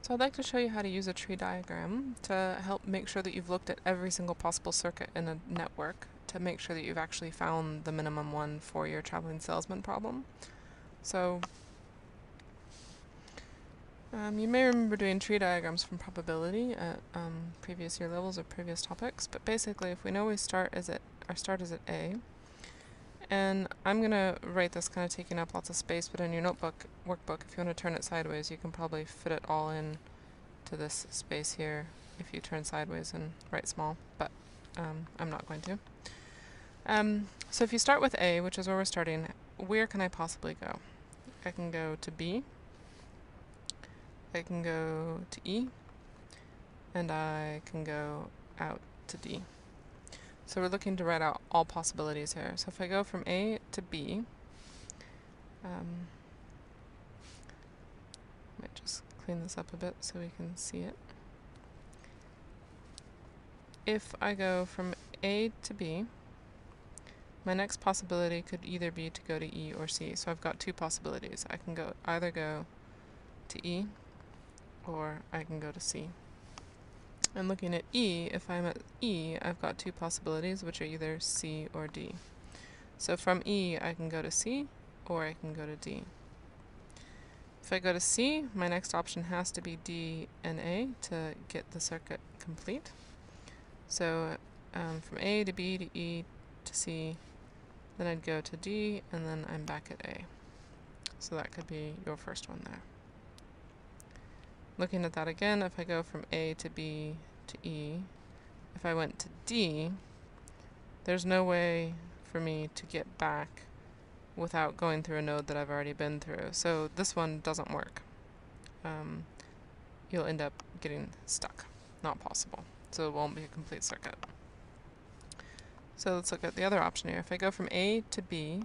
So I'd like to show you how to use a tree diagram to help make sure that you've looked at every single possible circuit in a network to make sure that you've actually found the minimum one for your traveling salesman problem. So you may remember doing tree diagrams from probability at previous year levels or previous topics, but basically if we know our start is at A, and I'm going to write this kind of taking up lots of space, but in your workbook, if you want to turn it sideways, you can probably fit it all in to this space here if you turn sideways and write small, but I'm not going to. So if you start with A, which is where we're starting, where can I possibly go? I can go to B, I can go to E, and I can go out to D. So we're looking to write out all possibilities here. So if I go from A to B, might just clean this up a bit so we can see it. If I go from A to B, my next possibility could either be to go to E or C. So I've got two possibilities. I can either go to E or I can go to C. And looking at E, if I'm at E, I've got two possibilities, which are either C or D. So from E, I can go to C, or I can go to D. If I go to C, my next option has to be D and A to get the circuit complete. So from A to B to E to C, then I'd go to D, and then I'm back at A. So that could be your first one there. Looking at that again, if I go from A to B to E, if I went to D, there's no way for me to get back without going through a node that I've already been through. So this one doesn't work. You'll end up getting stuck. Not possible. So it won't be a complete circuit. So let's look at the other option here. If I go from A to B,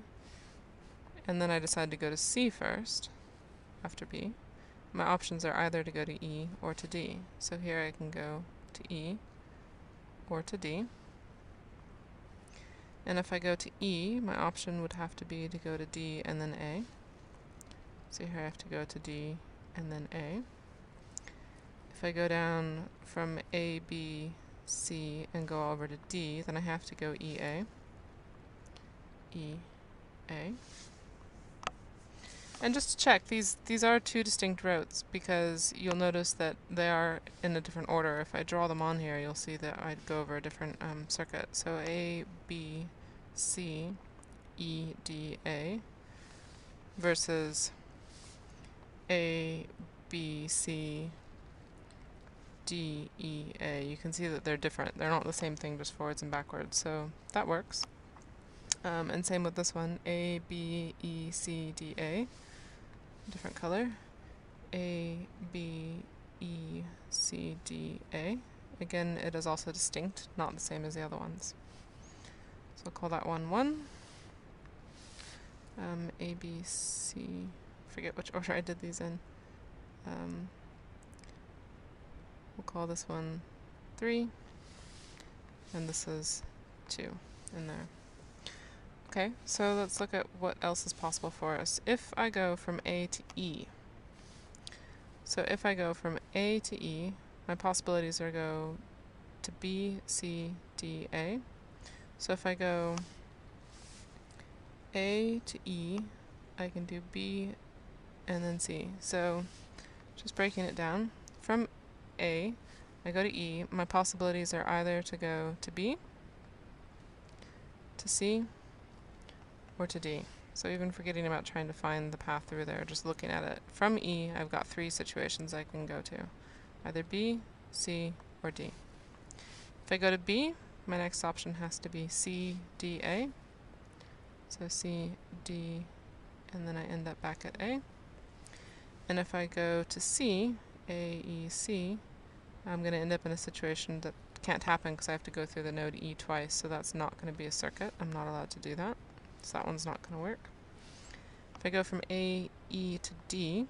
and then I decide to go to C first, after B, my options are either to go to E or to D. So here I can go to E or to D. And if I go to E, my option would have to be to go to D and then A. So here I have to go to D and then A. If I go down from A, B, C, and go over to D, then I have to go EA. EA. And just to check, these are two distinct routes because you'll notice that they are in a different order. If I draw them on here, you'll see that I'd go over a different circuit. So A, B, C, E, D, A versus A, B, C, D, E, A. You can see that they're different. They're not the same thing, just forwards and backwards. So that works. And same with this one, A, B, E, C, D, A. Different color. A, B, E, C, D, A. Again, it is also distinct, not the same as the other ones. So I'll call that one 1. A, B, C, forget which order I did these in. We'll call this one 3, and this is 2 in there. Okay, so let's look at what else is possible for us. If I go from A to E, so if I go from A to E, my possibilities are go to B, C, D, A. So if I go A to E, I can do B and then C. So just breaking it down, from A, I go to E, my possibilities are either to go to B, to C, or to D. So even forgetting about trying to find the path through there, just looking at it. From E, I've got 3 situations I can go to. Either B, C, or D. If I go to B, my next option has to be C, D, A. So C, D, and then I end up back at A. And if I go to C, A, E, C, I'm going to end up in a situation that can't happen because I have to go through the node E twice, so that's not going to be a circuit. I'm not allowed to do that. So that one's not going to work. If I go from A, E to D,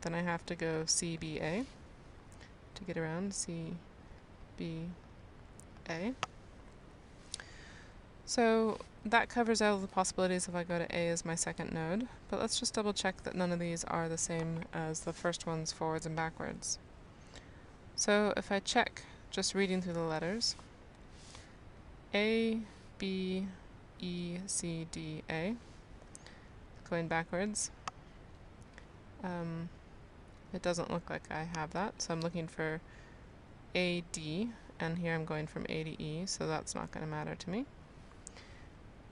then I have to go C, B, A to get around C, B, A. So that covers all the possibilities if I go to A as my second node, but let's just double check that none of these are the same as the first ones forwards and backwards. So if I check, just reading through the letters, A, B, E, C, D, A, going backwards, it doesn't look like I have that, so I'm looking for A, D, and here I'm going from A to E, so that's not going to matter to me.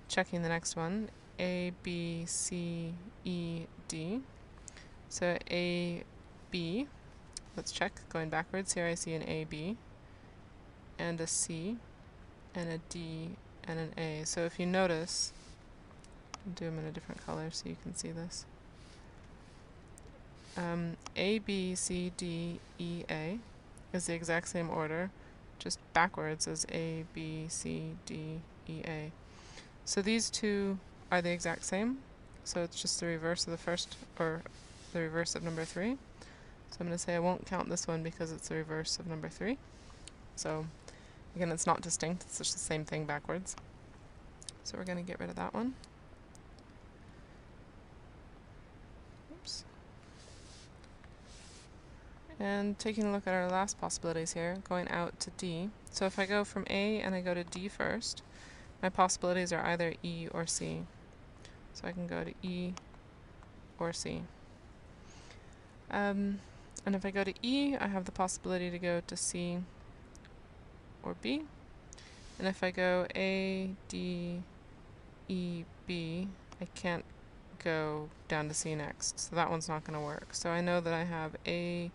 Checking the next one, A, B, C, E, D. So A, B, let's check, going backwards, here I see an A, B, and a C, and a D, and an A. So if you notice, I'll do them in a different color so you can see this. A, B, C, D, E, A is the exact same order, just backwards as A, B, C, D, E, A. So these two are the exact same, so it's just the reverse of the first, or the reverse of number 3. So I'm going to say I won't count this one because it's the reverse of number 3. So again, it's not distinct, it's just the same thing backwards. So we're going to get rid of that one. Oops. And taking a look at our last possibilities here, going out to D. So if I go from A and I go to D first, my possibilities are either E or C. So I can go to E or C. And if I go to E, I have the possibility to go to C or B. And if I go A, D, E, B, I can't go down to C next. So that one's not going to work. So I know that I have A,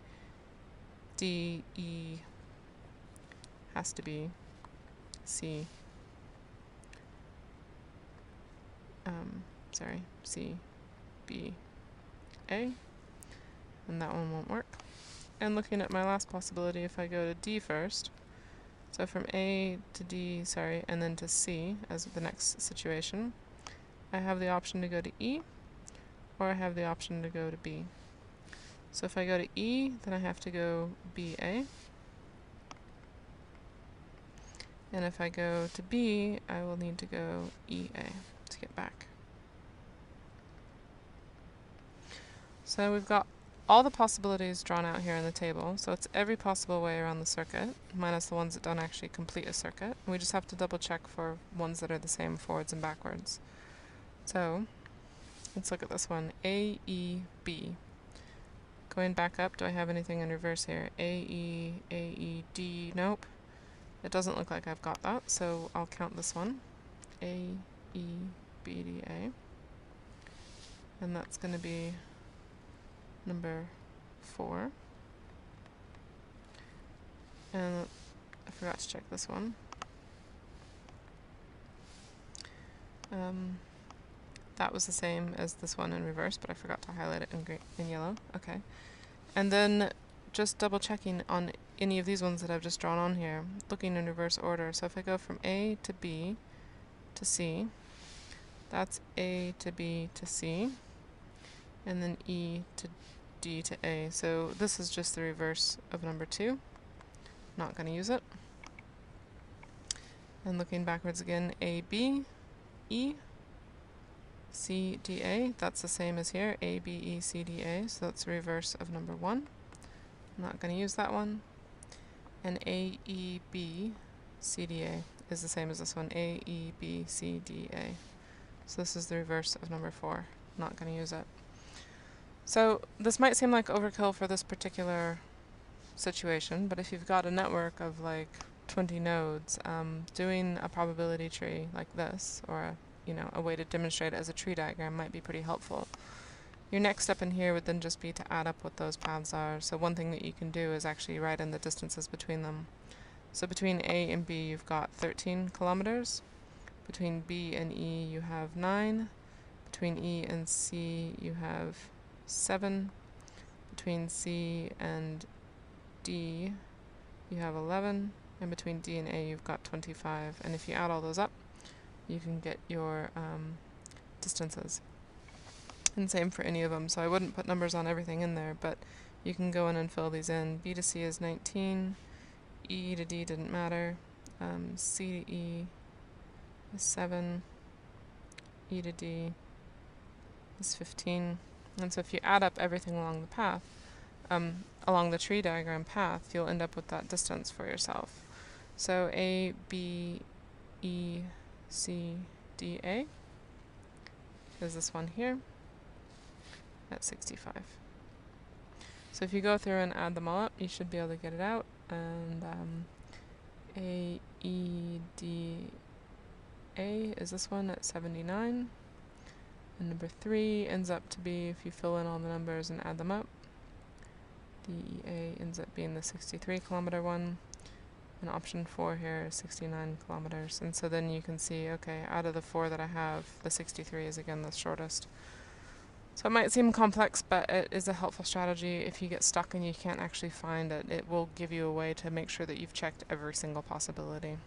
D, E, has to be C. C, B, A. And that one won't work. And looking at my last possibility, if I go to D first, so from A to D, and then to C as the next situation, I have the option to go to E, or I have the option to go to B. So if I go to E, then I have to go BA. And if I go to B, I will need to go EA to get back. So we've got all the possibilities drawn out here in the table, so it's every possible way around the circuit, minus the ones that don't actually complete a circuit. We just have to double check for ones that are the same forwards and backwards. So let's look at this one, A, E, B. Going back up, do I have anything in reverse here? A, E, D, nope. It doesn't look like I've got that, so I'll count this one. A, E, B, D, A. And that's going to be number 4. And I forgot to check this one. That was the same as this one in reverse, but I forgot to highlight it in yellow. Okay. And then just double checking on any of these ones that I've just drawn on here, looking in reverse order. So if I go from A to B to C, that's A to B to C, and then E to D to A. So this is just the reverse of number 2. Not going to use it. And looking backwards again, A, B, E, C, D, A. That's the same as here, A, B, E, C, D, A. So that's the reverse of number 1. I'm not going to use that one. And A, E, B, C, D, A is the same as this one, A, E, B, C, D, A. So this is the reverse of number 4. Not going to use it. So this might seem like overkill for this particular situation, but if you've got a network of like 20 nodes, doing a probability tree like this, or a way to demonstrate it as a tree diagram might be pretty helpful. Your next step in here would then just be to add up what those paths are. So one thing that you can do is actually write in the distances between them. So between A and B you've got 13 kilometers. Between B and E you have 9. Between E and C you have 7. Between C and D you have 11. And between D and A you've got 25. And if you add all those up, you can get your distances. And same for any of them. So I wouldn't put numbers on everything in there, but you can go in and fill these in. B to C is 19. E to D didn't matter. C to E is 7. E to D is 15. And so if you add up everything along the path, along the tree diagram path, you'll end up with that distance for yourself. So A, B, E, C, D, A is this one here at 65. So if you go through and add them all up, you should be able to get it out. And A, E, D, A is this one at 79. And number 3 ends up to be, if you fill in all the numbers and add them up, DEA ends up being the 63 kilometer one. And option 4 here is 69 kilometers. And so then you can see, okay, out of the 4 that I have, the 63 is again the shortest. So it might seem complex, but it is a helpful strategy. If you get stuck and you can't actually find it, it will give you a way to make sure that you've checked every single possibility.